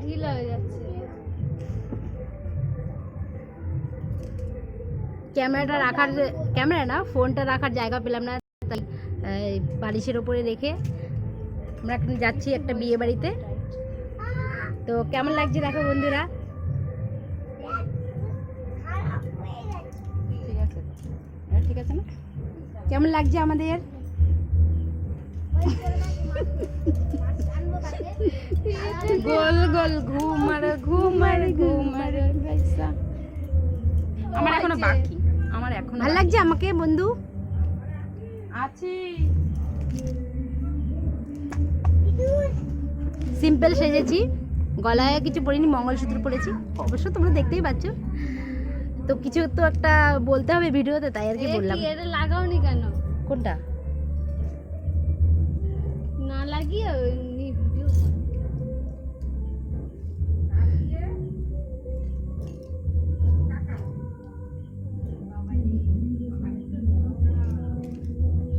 ঢিলা হয়ে যাচ্ছে। ক্যামেরা না, ফোনটা রাখার জায়গা পেলাম না, তাই বালিশের ওপরে রেখে আমরা এখন যাচ্ছি একটা বিয়ে বাড়িতে। তো কেমন লাগছে দেখো বন্ধুরা। ঠিক আছে, ঠিক আছে না? কেমন লাগছে আমাদের? গোল গোল ঘুমার ঘুমার ঘুমার। আমার এখনো বাকি, আমার এখন ভালো লাগছে আমাকে বন্ধু? আছে। সিম্পল সেজেছি, গলায় কিছু পরিনি, মঙ্গলসূত্র পরেছি, অবশ্য তোমরা দেখতেই পাচ্ছ। তো কিছু তো একটা বলতে হবে ভিডিওতে, তাই আর কি বললাম। এটা লাগাওনি কেন? কোনটা? না লাগিয়ে ভিডিও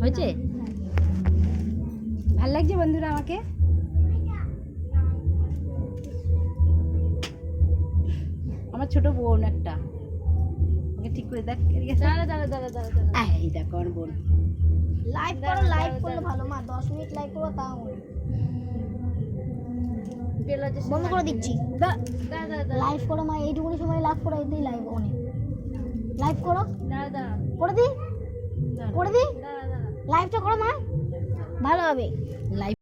হয়েছে? ভাল লাগছে বন্ধুরা আমাকে? আমার ছোট বোন একটা, ওকে ঠিক করে দেখ। এই দেখো আমার বোন। লাইভ করো, লাইভ করলে ভালো মা, 10 মিনিট লাইভ করো তাও বন্ধ করে দিচ্ছি। লাইভ করো মা, এইটুকুনি সময় লাইভ করো, এতেই লাইভ অনেক। লাইভ করো, করে দি লাইভটা করো মা, ভালো হবে। লাইভ